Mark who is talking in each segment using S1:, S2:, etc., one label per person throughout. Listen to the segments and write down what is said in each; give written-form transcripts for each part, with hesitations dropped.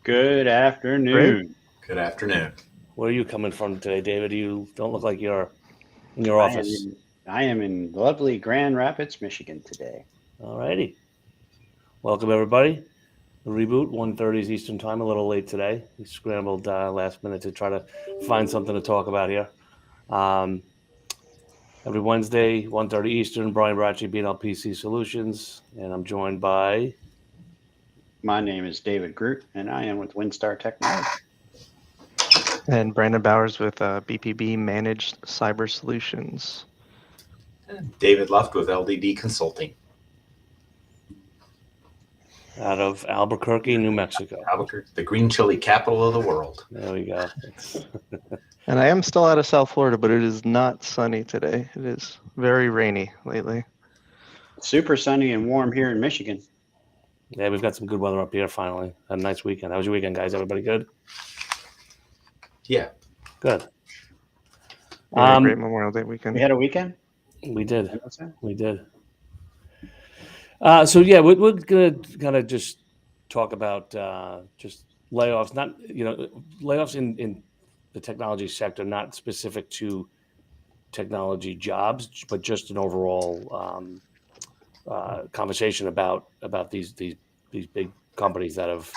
S1: Good
S2: Great.
S1: afternoon.
S3: Good afternoon.
S4: Where are you coming from today, David? You don't look like you're in your
S1: I am
S4: office.
S1: in I am in lovely Grand Rapids, Michigan today.
S4: All righty. Welcome, everybody. The reboot, 1:30 Eastern Time, a little late today. We scrambled last minute to try to find something to talk about here. Um, every Wednesday, 1:30 Eastern, Brian Bracci, BNL Solutions, and I'm joined by...
S1: My name is David Groot, and I am with WinStar Technology.
S2: And Brandon Bowers with BPB Managed Cyber Solutions.
S3: David Luft with LDD Consulting.
S4: out of Albuquerque, New Mexico.
S3: Albuquerque, the green chili capital of the world.
S4: There we go.
S2: And I am still out of South Florida, but it is not sunny today. It is very rainy lately.
S1: Super sunny and warm here in Michigan.
S4: Yeah, we've got some good weather up here finally. Had a nice weekend. How was your weekend, guys? Everybody good?
S3: Yeah.
S4: Good.
S2: We had a great Memorial Day weekend.
S1: We had a weekend?
S4: We did. We did. So yeah, we're gonna kind of just talk about just layoffs. Not layoffs in the technology sector, not specific to technology jobs, but just an overall conversation about these big companies that have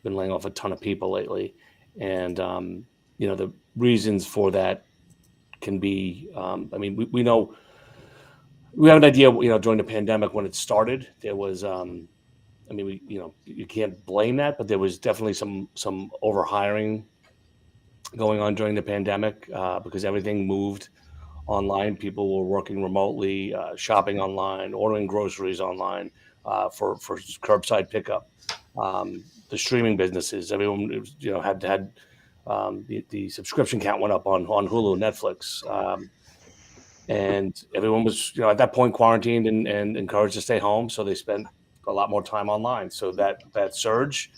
S4: been laying off a ton of people lately, and the reasons for that can be. I mean, we know. We have an idea, during the pandemic when it started, there was, you can't blame that, but there was definitely some overhiring going on during the pandemic because everything moved online. People were working remotely, shopping online, ordering groceries online for curbside pickup. The streaming businesses, everyone, had the subscription count went up on Hulu, Netflix. And everyone was, at that point quarantined and encouraged to stay home. So they spent a lot more time online. So that surge,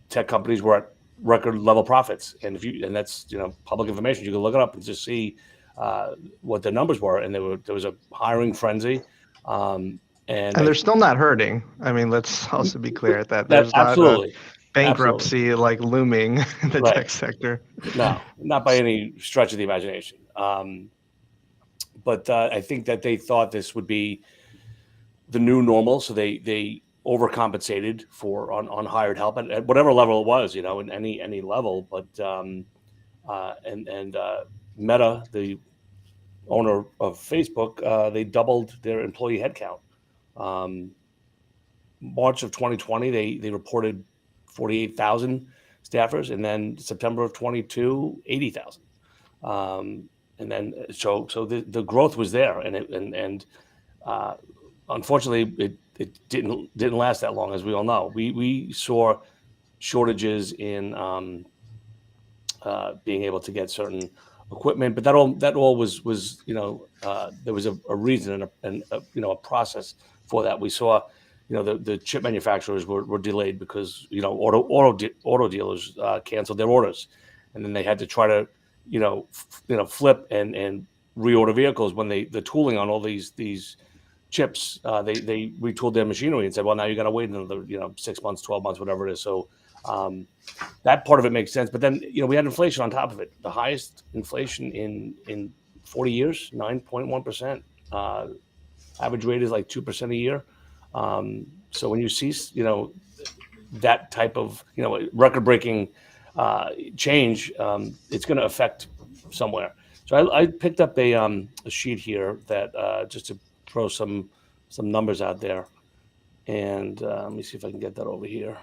S4: tech companies were at record level profits. And that's, public information, you can look it up and just see what the numbers were. And there was a hiring frenzy. And
S2: they're still not hurting. I mean, let's also be clear at that. There's
S4: absolutely.
S2: Not a bankruptcy like looming in the tech sector.
S4: No, not by any stretch of the imagination. But I think that they thought this would be the new normal, so they overcompensated for on hired help at whatever level it was, in any level. But Meta, the owner of Facebook, they doubled their employee headcount. March of 2020, they reported 48,000 staffers, and then September of 22, 80,000. And then so the growth was there, and unfortunately it didn't last that long, as we all know. We saw shortages in being able to get certain equipment, but that all was there was a reason and a process for that. We saw the chip manufacturers were delayed because auto dealers canceled their orders, and then they had to try to flip and reorder vehicles when the tooling on all these chips, they retooled their machinery and said, well, now you got to wait another 6 months, 12 months, whatever it is. So that part of it makes sense. But then we had inflation on top of it, the highest inflation in 40 years, 9.1%. Average rate is like 2% a year. So when you see that type of record-breaking change, it's going to affect somewhere. So I picked up a sheet here that just to throw some numbers out there, and let me see if I can get that over here.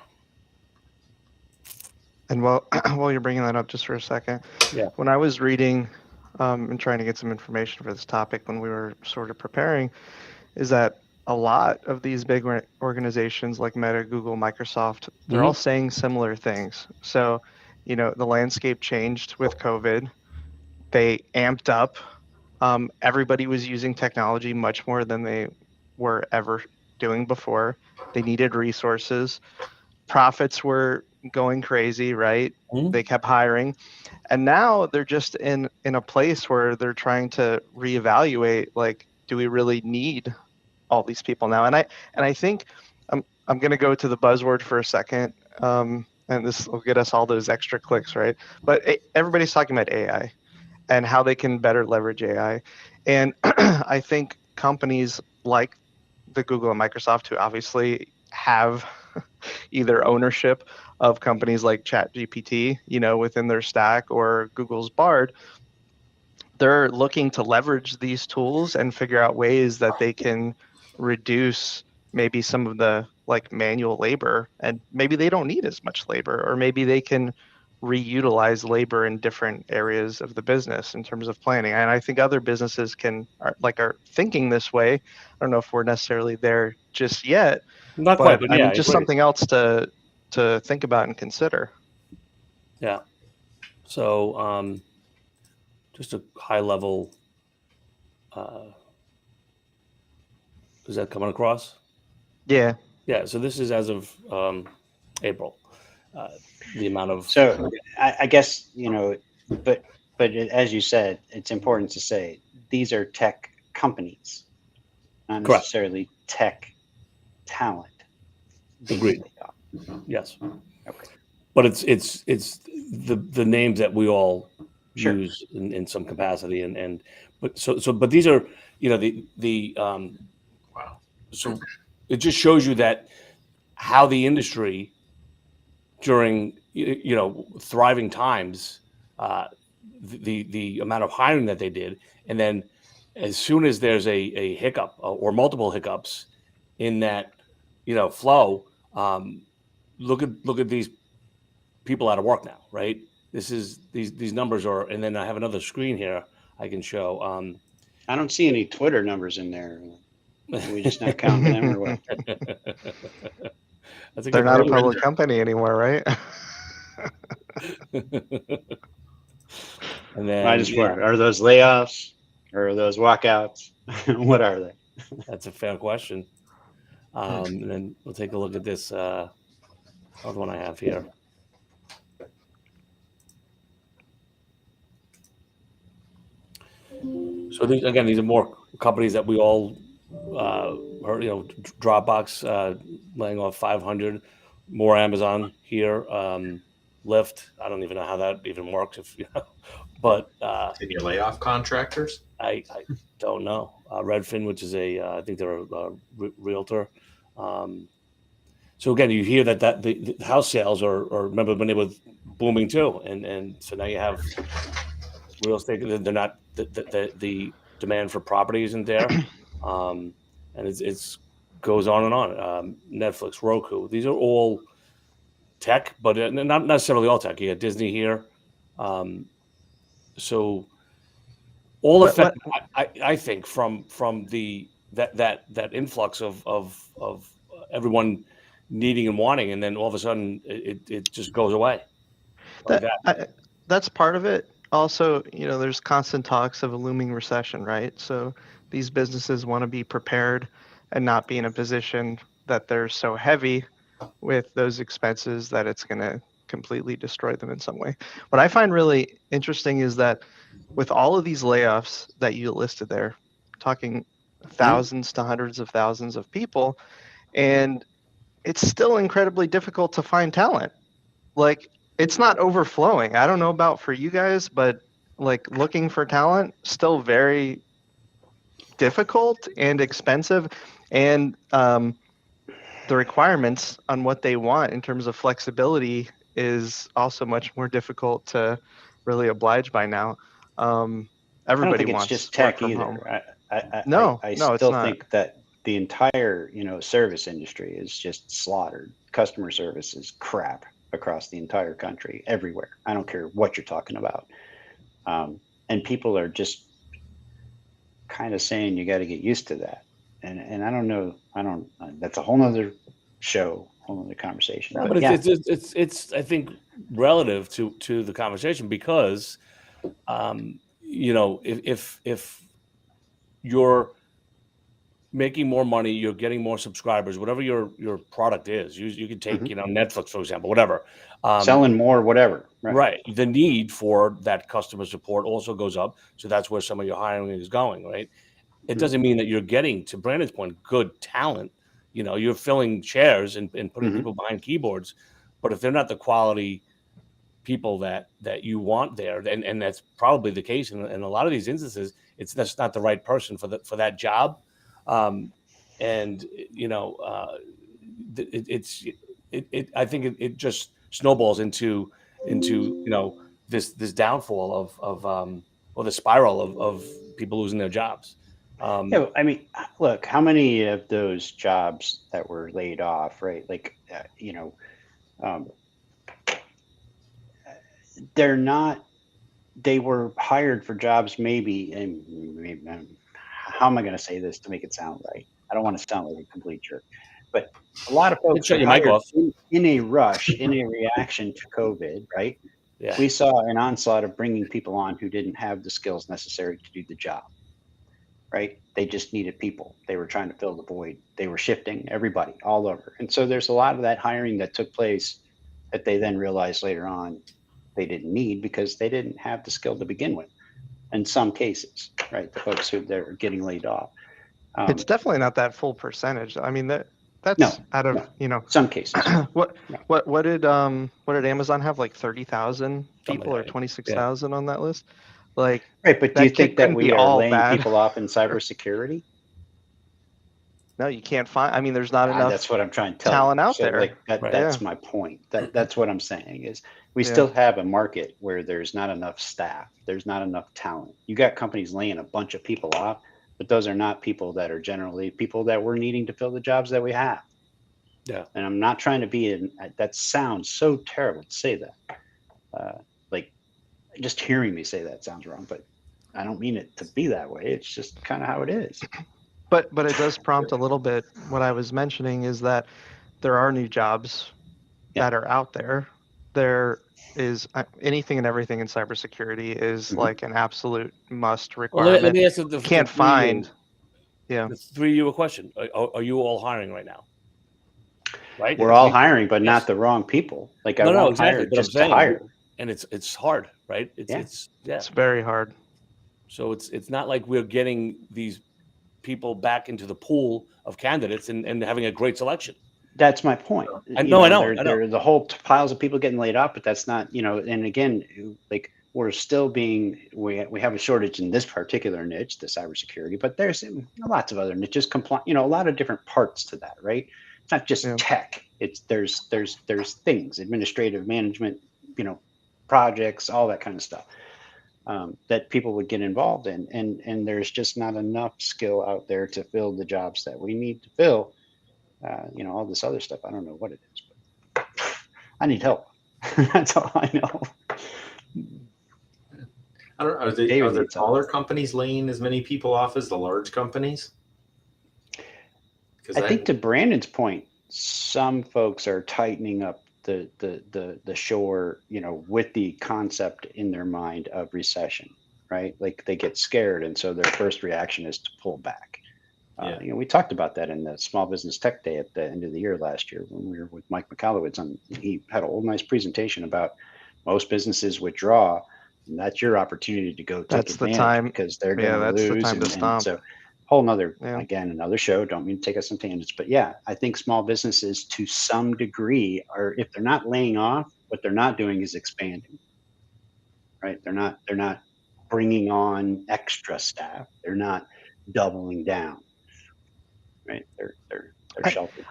S2: And while you're bringing that up, just for a second, when I was reading and trying to get some information for this topic when we were sort of preparing, is that a lot of these big organizations like Meta, Google, Microsoft, they're all saying similar things. So, the landscape changed with COVID. They amped up. Everybody was using technology much more than they were ever doing before. They needed resources. Profits were going crazy, right? They kept hiring. And now they're just in a place where they're trying to reevaluate, like, do we really need all these people now? And I think I'm going to go to the buzzword for a second. and this will get us all those extra clicks, right? But everybody's talking about AI and how they can better leverage AI. And I think companies like the Google and Microsoft, who obviously have either ownership of companies like ChatGPT, within their stack, or Google's Bard, they're looking to leverage these tools and figure out ways that they can reduce maybe some of the like manual labor, and maybe they don't need as much labor, or maybe they can reutilize labor in different areas of the business in terms of planning. And I think other businesses are thinking this way. I don't know if we're necessarily there just yet,
S4: Not quite,
S2: but
S4: but
S2: I
S4: yeah,
S2: mean,
S4: I
S2: just
S4: agree.
S2: something else to think about and consider.
S4: Yeah. So just a high level. Is that coming across?
S2: Yeah.
S4: Yeah. So this is as of April. The amount of
S1: So I guess, but as you said, it's important to say these are tech companies, not
S4: correct.
S1: necessarily tech talent being
S4: Agreed.
S1: laid off.
S4: Yes.
S1: Okay.
S4: But it's the names that we all
S1: Sure.
S4: use in some capacity, but these are the
S3: Wow.
S4: so it just shows you that how the industry during thriving times, the amount of hiring that they did, and then as soon as there's a hiccup or multiple hiccups in that flow, look at these people out of work now, right? This is these numbers are, and then I have another screen here I can show.
S1: I don't see any Twitter numbers in there. Are we just not counting them or what?
S4: That's a
S2: They're
S4: good
S2: not a
S4: point.
S2: public company anymore, right?
S4: And then
S1: I just wonder, are those layoffs or are those walkouts? What are they?
S4: that's a fair question. And then we'll take a look at this other one I have here. So these are more companies that we all heard. Dropbox laying off 500, more Amazon here. Lyft, I don't even know how that even works. But
S3: Can you lay off contractors?
S4: I don't know. Redfin, which is I think they're a realtor. So again, you hear that the house sales are remember when they were booming too, and so now you have real estate. They're not the demand for property isn't there, and it's goes on and on. Netflix, Roku, these are all tech, but not necessarily all tech. You got Disney here, so all affected. I think from the that influx of everyone needing and wanting, and then all of a sudden it just goes away like that.
S2: That's part of it. Also, there's constant talks of a looming recession, right? So these businesses want to be prepared and not be in a position that they're so heavy with those expenses that it's going to completely destroy them in some way. What I find really interesting is that with all of these layoffs that you listed there, talking thousands to hundreds of thousands of people, and it's still incredibly difficult to find talent. Like, it's not overflowing. I don't know about for you guys, but like looking for talent, still very difficult and expensive. And the requirements on what they want in terms of flexibility is also much more difficult to really oblige by now.
S1: I don't
S2: Everybody
S1: think it's
S2: wants
S1: just
S2: work
S1: tech
S2: from home.
S1: either. I
S2: No, it's
S1: still
S2: not.
S1: think that the entire, service industry is just slaughtered. Customer service is crap across the entire country, everywhere. I don't care what you're talking about. And people are just kind of saying you got to get used to that. And I don't know. That's a whole nother show, whole nother conversation.
S4: No,
S1: But
S4: but
S1: yeah,
S4: it's I think relative to the conversation because if you're making more money, you're getting more subscribers, whatever your product is. You can take Netflix for example, whatever.
S1: selling more, whatever.
S4: Right. The need for that customer support also goes up. So that's where some of your hiring is going, right? It doesn't mean that you're getting, to Brandon's point, good talent. You're filling chairs and putting people behind keyboards, But if they're not the quality people that you want there, and that's probably the case in a lot of these instances, that's not the right person for that job. And I think it just snowballs into this downfall of or the spiral of people losing their jobs.
S1: Yeah, I mean, look, how many of those jobs that were laid off, right? Like, they're not. They were hired for jobs, maybe, and how am I going to say this to make it sound right? I don't want to sound like a complete jerk, but a lot of folks
S4: Shut
S1: were
S4: your mic
S1: hired
S4: off.
S1: in a rush, in a reaction to COVID, right?
S4: Yeah.
S1: We saw an onslaught of bringing people on who didn't have the skills necessary to do the job, right? They just needed people. They were trying to fill the void. They were shifting everybody all over. And so there's a lot of that hiring that took place that they then realized later on they didn't need because they didn't have the skill to begin with. In some cases, right? The folks who they're getting laid off.
S2: It's definitely not that full percentage. I mean, that's
S1: No,
S2: out of,
S1: some cases.
S2: What did Amazon have, like 30,000 people or
S4: that.
S2: 26,000 on that list? Like,
S1: Right, but do you think that
S2: couldn't
S1: we
S2: be
S1: are
S2: all
S1: laying
S2: bad.
S1: people off in cybersecurity?
S2: No, you can't find. I mean, there's not enough.
S1: That's what I'm trying to tell
S2: talent
S1: you.
S2: out
S1: So,
S2: there.
S1: like that,
S4: Right.
S1: that's my point. That's what I'm saying is we still have a market where there's not enough staff. There's not enough talent. You got companies laying a bunch of people off, but those are not people that are generally people that we're needing to fill the jobs that we have.
S4: Yeah.
S1: And I'm not trying to be that sounds so terrible to say that. Like just hearing me say that sounds wrong, but I don't mean it to be that way. It's just kind of how it is.
S2: But it does prompt a little bit. What I was mentioning is that there are new jobs that are out there. There is anything and everything in cybersecurity is like an absolute must requirement.
S4: Let me ask you
S2: can't find.
S4: The 3 question: Are you all hiring right now? Right.
S1: We're all hiring, but not the wrong people. Like I won't hire just to hire.
S4: And it's hard, right? It's
S2: very hard.
S4: So it's not like we're getting these people back into the pool of candidates and having a great selection.
S1: That's my point.
S4: I know.
S1: There are the whole piles of people getting laid off, but that's not, and again, like we're still we have a shortage in this particular niche, the cybersecurity, but there's lots of other niches, a lot of different parts to that, right? It's not just tech. It's there's things, administrative management, projects, all that kind of stuff. That people would get involved in, and there's just not enough skill out there to fill the jobs that we need to fill. All this other stuff, I don't know what it is, but I need help. That's all I know.
S3: I don't know. Are the smaller companies laying as many people off as the large companies?
S1: I think to Brandon's point, some folks are tightening up the shore, with the concept in their mind of recession, right? Like they get scared, and so their first reaction is to pull back. We talked about that in the Small Business Tech Day at the end of the year last year when we were with Mike McAllowitz. He had a whole nice presentation about most businesses withdraw, and that's your opportunity to go take advantage because they're going to lose.
S2: The time to stomp.
S1: So whole nother, again, another show. Don't mean to take us on tangents, but yeah, I think small businesses to some degree are, if they're not laying off, what they're not doing is expanding, right? They're not bringing on extra staff. They're not doubling down, right? They're sheltered.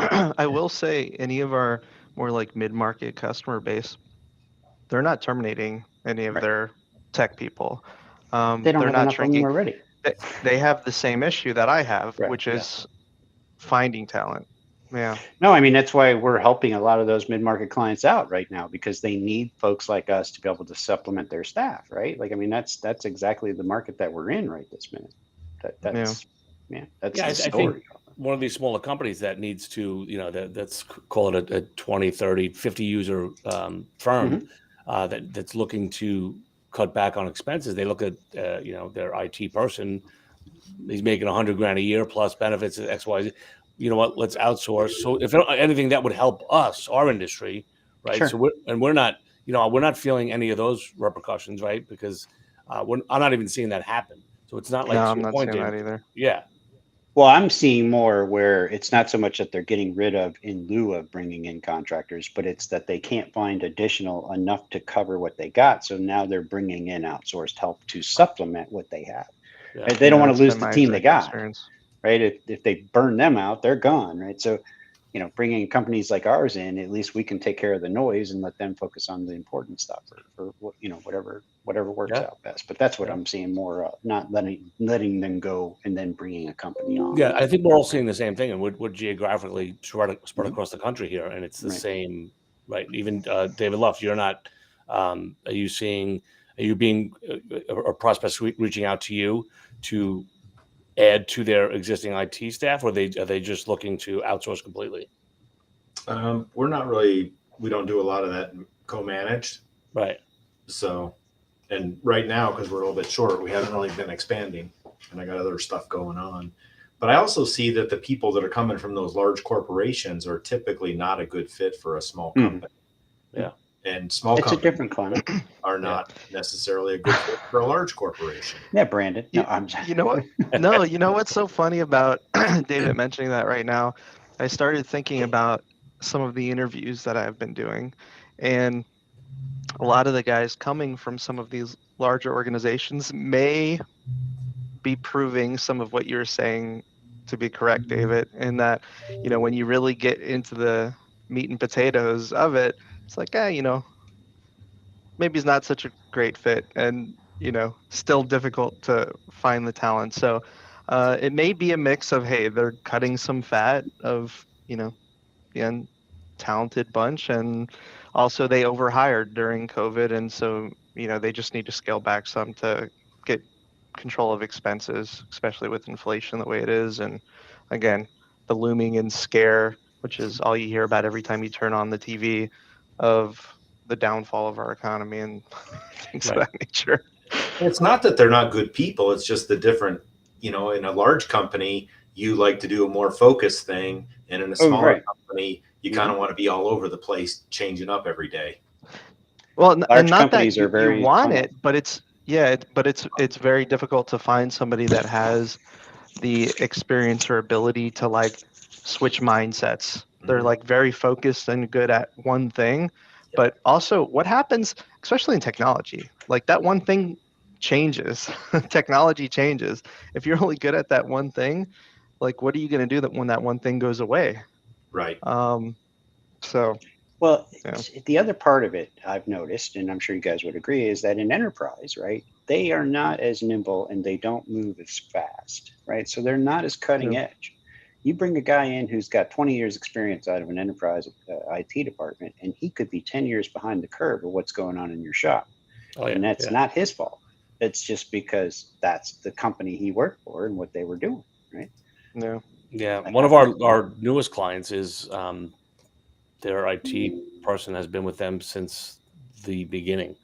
S2: I will say any of our more like mid-market customer base, they're not terminating any of their tech people.
S1: They don't have enough of them already.
S2: They have the same issue that I have, which is finding talent. Yeah.
S1: No, I mean, that's why we're helping a lot of those mid-market clients out right now, because they need folks like us to be able to supplement their staff, right? Like, I mean, that's exactly the market that we're in right this minute. That's the story.
S4: I think one of these smaller companies that needs to, that's call it a 20, 30, 50 user firm that's looking to cut back on expenses. They look at their IT person. He's making $100,000 a year plus benefits at XYZ. You know what? Let's outsource. So if anything that would help us, our industry, right?
S1: Sure.
S4: So we're not feeling any of those repercussions, right? Because I'm not even seeing that happen. So it's not like
S2: I'm not seeing that either.
S4: Yeah.
S1: Well, I'm seeing more where it's not so much that they're getting rid of in lieu of bringing in contractors, but it's that they can't find additional enough to cover what they got. So now they're bringing in outsourced help to supplement what they have.
S4: Yeah.
S1: Right? They don't want to lose
S2: been
S1: the
S2: my
S1: team they
S2: exact
S1: got,
S2: experience.
S1: right? If they burn them out, they're gone, right? So, bringing companies like ours in, at least we can take care of the noise and let them focus on the important stuff, or whatever works out best. But that's what I'm seeing more of, not letting them go and then bringing a company on.
S4: Yeah, I think we're all seeing the same thing, and we're geographically spread across the country here, and it's the same, right? Even David Luff, you're not. Are you seeing? Are you being or prospects reaching out to you to add to their existing IT staff, or are they just looking to outsource completely?
S3: We're not really. We don't do a lot of that co-managed,
S4: right?
S3: So, and right now, because we're a little bit short, we haven't really been expanding, and I got other stuff going on. But I also see that the people that are coming from those large corporations are typically not a good fit for a small company.
S4: Yeah.
S3: And small
S1: It's a
S3: companies
S1: different climate.
S3: are not necessarily a good fit for a large corporation.
S1: Yeah, Brandon. No, I'm
S2: You know what? No, you know what's so funny about David mentioning that right now? I started thinking about some of the interviews that I've been doing, and a lot of the guys coming from some of these larger organizations may be proving some of what you're saying to be correct, David, in that, when you really get into the meat and potatoes of it, it's like, maybe it's not such a great fit, and still difficult to find the talent. So it may be a mix of, hey, they're cutting some fat of the talented bunch, and also they overhired during COVID, and so they just need to scale back some to get control of expenses, especially with inflation the way it is, and again, the looming in scare, which is all you hear about every time you turn on the TV, of the downfall of our economy and things of that nature.
S3: It's not that they're not good people. It's just the different, in a large company, you like to do a more focused thing. And in a smaller company, you kind of want to be all over the place, changing up every day.
S2: Well,
S1: large
S2: and not
S1: companies
S2: that
S1: are very
S2: you want
S1: funnel.
S2: it, but it's very difficult to find somebody that has the experience or ability to like switch mindsets. They're like very focused and good at one thing, but also what happens, especially in technology, like that one thing changes. Technology changes. If you're only good at that one thing, like what are you going to do that when that one thing goes away?
S3: Right.
S2: So
S1: Well, the other part of it I've noticed, and I'm sure you guys would agree, is that in enterprise, right, they are not as nimble and they don't move as fast, right? So they're not as cutting edge. You bring a guy in who's got 20 years experience out of an enterprise IT department, and he could be 10 years behind the curve of what's going on in your shop. And that's not his fault. It's just because that's the company he worked for and what they were doing, right?
S2: No.
S4: Yeah. One of our newest clients is their IT person has been with them since the beginning,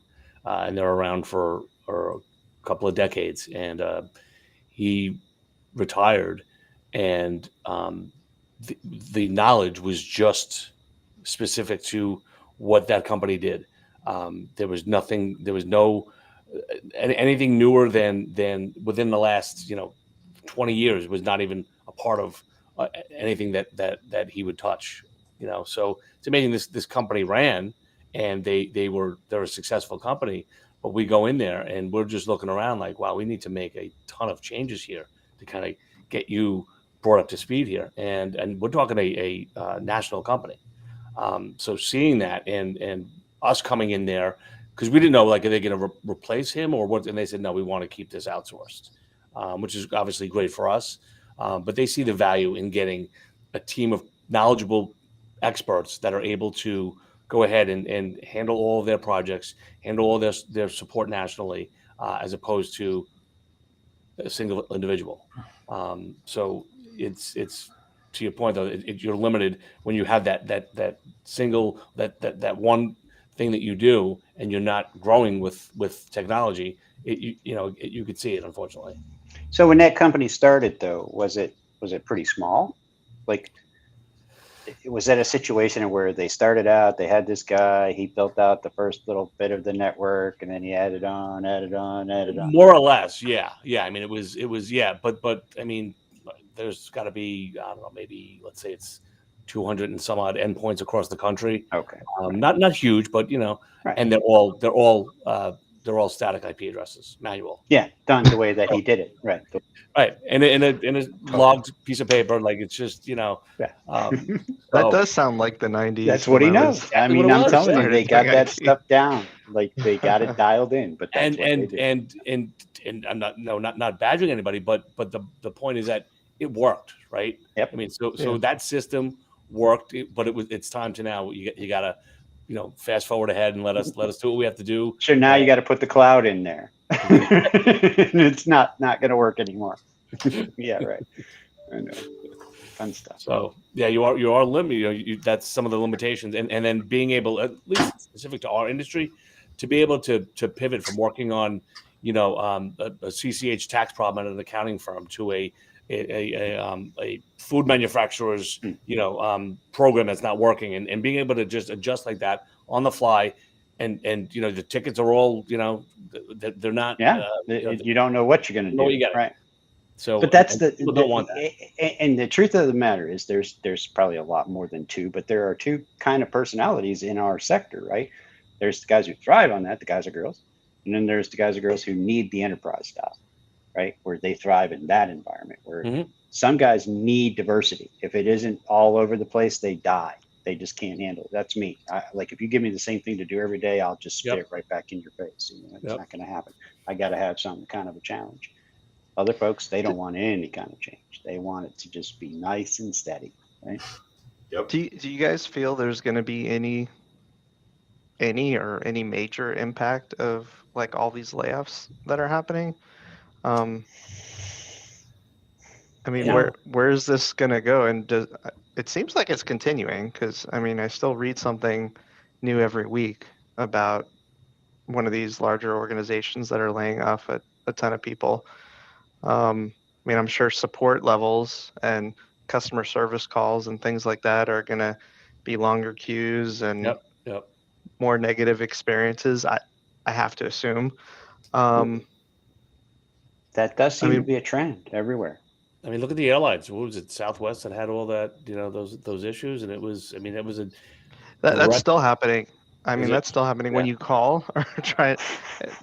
S4: and they're around for a couple of decades. And he retired, and the knowledge was just specific to what that company did. There was nothing. There was no anything newer than within the last 20 years was not even a part of anything that he would touch. So it's amazing this company ran, and they're a successful company, but we go in there and we're just looking around like, wow, we need to make a ton of changes here to kind of get you brought up to speed here, and we're talking a national company. So seeing that and us coming in there, because we didn't know, like, are they going to replace him or what? And they said, no, we want to keep this outsourced, which is obviously great for us. But they see the value in getting a team of knowledgeable experts that are able to go ahead and handle all of their projects, handle all their support nationally, as opposed to a single individual. So it's to your point though, you're limited when you have that single that one thing that you do, and you're not growing with technology. You could see it, unfortunately.
S1: So when that company started, though, was it pretty small? Like, was that a situation where they started out, they had this guy, he built out the first little bit of the network, and then he added on?
S4: More or less, yeah. I mean, it was, yeah. But I mean, there's got to be, I don't know, maybe let's say it's 200 and some odd endpoints across the country.
S1: Okay.
S4: Not huge, but
S1: Right.
S4: and they're all static IP addresses, manual.
S1: Yeah, done the way that he did it. Right.
S4: Right. And in a logged piece of paper, like it's just
S1: Yeah.
S2: That does sound like the 90s.
S1: That's what he knows.
S4: Exactly
S1: I mean,
S4: what it
S1: I'm
S4: was,
S1: telling
S4: yeah.
S1: you, they got that stuff down. Like they got it dialed in. But that's what they do.
S4: And I'm not badgering anybody, but the point is that it worked, right?
S1: Yep.
S4: I mean, so that system worked, but it's time to now you gotta fast forward ahead and let us do what we have to do.
S1: So now you got to put the cloud in there. And it's not going to work anymore. Yeah, right. I know. Fun stuff.
S4: So yeah, you are limited. That's some of the limitations, and then being able, at least specific to our industry, to be able to pivot from working on a CCH tax problem at an accounting firm to a food manufacturer's program that's not working, and being able to just adjust like that on the fly, and the tickets are all they're not.
S1: Yeah, you don't know what you're going to do.
S4: What you get,
S1: right?
S4: So,
S1: but that's
S4: people don't want that.
S1: And the truth of the matter is, there's probably a lot more than two, but there are two kind of personalities in our sector, right? There's the guys who thrive on that, the guys or girls, and then there's the guys or girls who need the enterprise style, right? Where they thrive in that environment, where some guys need diversity. If it isn't all over the place, they die. They just can't handle it. That's me. Like if you give me the same thing to do every day, I'll just spit it right back in your face. It's not going to happen. I got to have some kind of a challenge. Other folks, they don't want any kind of change. They want it to just be nice and steady, right?
S3: Yep.
S2: Do you guys feel there's going to be any major impact of like all these layoffs that are happening? I mean, where is this going to go? And it seems like it's continuing, because I mean, I still read something new every week about one of these larger organizations that are laying off a ton of people. I mean, I'm sure support levels and customer service calls and things like that are going to be longer queues and more negative experiences. I have to assume.
S1: That does seem to be a trend everywhere.
S4: I mean, look at the airlines. What was it, Southwest, that had all that, those issues, and it was. I mean, it was
S2: that's still happening. I mean, that's still happening when you call or try it.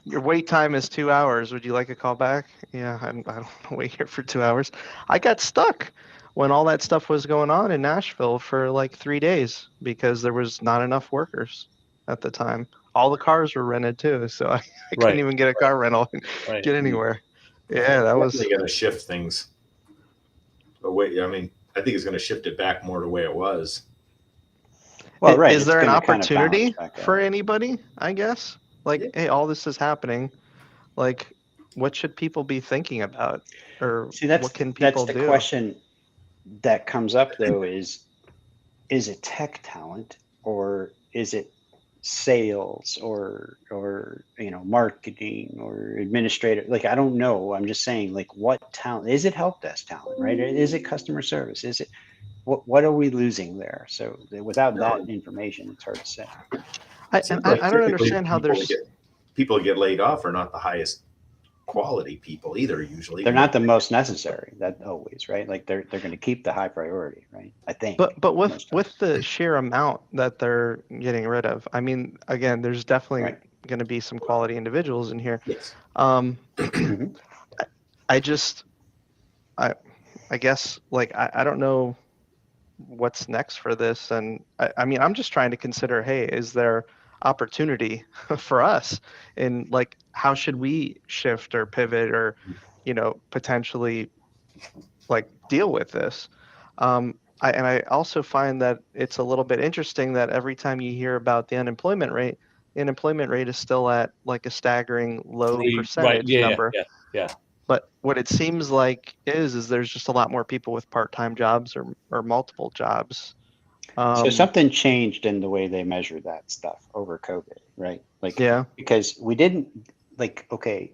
S2: Your wait time is 2 hours. Would you like a call back? Yeah, I don't want to wait here for 2 hours. I got stuck when all that stuff was going on in Nashville for like 3 days because there was not enough workers at the time. All the cars were rented too, so I couldn't even get a car rental and get anywhere. Yeah, that was
S3: going to shift things away. I mean, I think it's going to shift it back more to the way it was.
S2: Well, right. Is there an opportunity for anybody, I guess? Like, hey, all this is happening. Like, what should people be thinking about? Or what can people do?
S1: That's the question that comes up, though, is it tech talent, or is it sales, or marketing, or administrative? Like, I don't know. I'm just saying, like, what talent? Is it help desk talent, right? Is it customer service? Is it what are we losing there? So without that information, it's hard to say.
S2: I don't understand how there's
S3: people that get laid off are not the highest quality people either. Usually,
S1: they're not the most necessary. That always, right? Like they're going to keep the high priority, right? I think.
S2: But with the sheer amount that they're getting rid of, I mean, again, there's definitely going to be some quality individuals in here.
S3: Yes.
S2: I guess, like, I don't know what's next for this, and I mean, I'm just trying to consider, hey, is there opportunity for us, and like, how should we shift or pivot or potentially like deal with this? I also find that it's a little bit interesting that every time you hear about the unemployment rate is still at like a staggering low percentage number.
S4: Yeah.
S2: But what it seems like is there's just a lot more people with part-time jobs or multiple jobs.
S1: So something changed in the way they measure that stuff over COVID, right? Like, because we didn't, like, okay,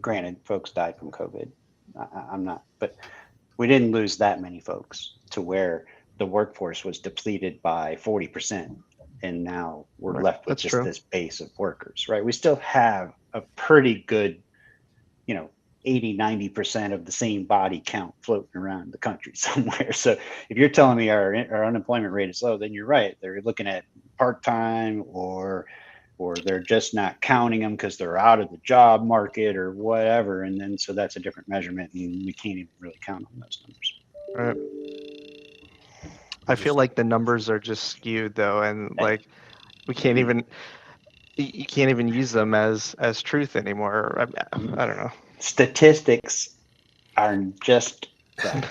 S1: granted, folks died from COVID. I'm not, but we didn't lose that many folks to where the workforce was depleted by 40%. And now we're left with this base of workers, right? We still have a pretty good, 80-90% of the same body count floating around the country somewhere. So if you're telling me our unemployment rate is low, then you're right. They're looking at part-time, or they're just not counting them because they're out of the job market or whatever. And then so that's a different measurement, and we can't even really count on those numbers.
S2: Right. I feel like the numbers are just skewed though, and like we can't even you can't even use them as truth anymore. I don't know.
S1: Statistics are just that,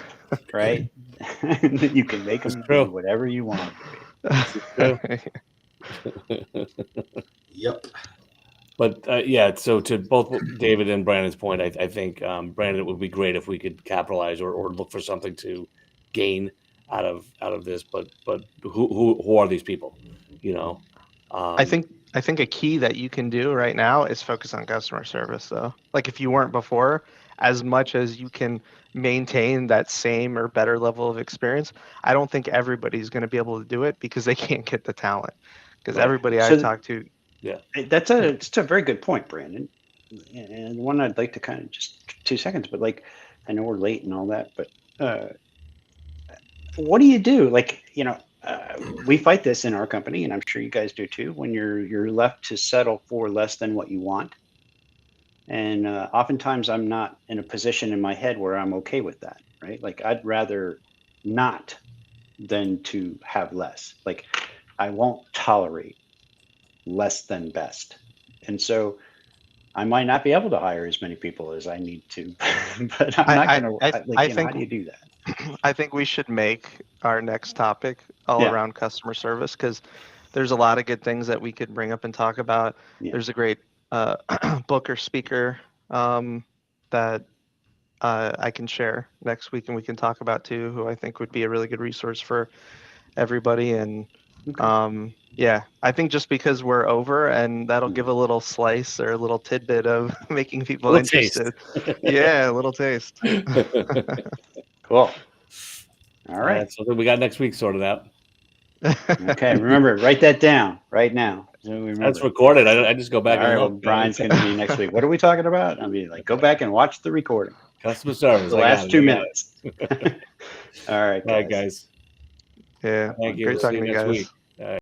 S1: right? You can make them do whatever you want them to be.
S3: Yep.
S4: But yeah, so to both David and Brandon's point, I think Brandon, it would be great if we could capitalize or look for something to gain out of this. But who are these people? You know,
S2: I think a key that you can do right now is focus on customer service. Though, like if you weren't before, as much as you can maintain that same or better level of experience, I don't think everybody's going to be able to do it because they can't get the talent. Because everybody I talk to.
S1: Yeah, it's a very good point, Brandon, and one I'd like to kind of just 2 seconds, but like I know we're late and all that, but what do you do? Like, you know, we fight this in our company, and I'm sure you guys do too, when you're left to settle for less than what you want. And oftentimes I'm not in a position in my head where I'm okay with that, right? Like I'd rather not than to have less. Like I won't tolerate less than best. And so I might not be able to hire as many people as I need to, but I'm not going to, like, how do you do that?
S2: I think we should make our next topic all around customer service, because there's a lot of good things that we could bring up and talk about. There's a great book or speaker that I can share next week and we can talk about too, who I think would be a really good resource for everybody. And yeah, I think just because we're over, and that'll give a little slice or a little tidbit of making people interested. Yeah, a little taste.
S1: Cool. All right.
S4: That's something we got next week sorted out.
S1: Okay, remember, write that down right now. So
S4: that's recorded. I just go back.
S1: All right, well, Brian's going to be next week. What are we talking about? I'll be like, go back and watch the recording.
S4: Customer service.
S1: The last 2 minutes. All right,
S4: guys.
S2: Yeah.
S4: Thank you.
S2: Great talking to you guys.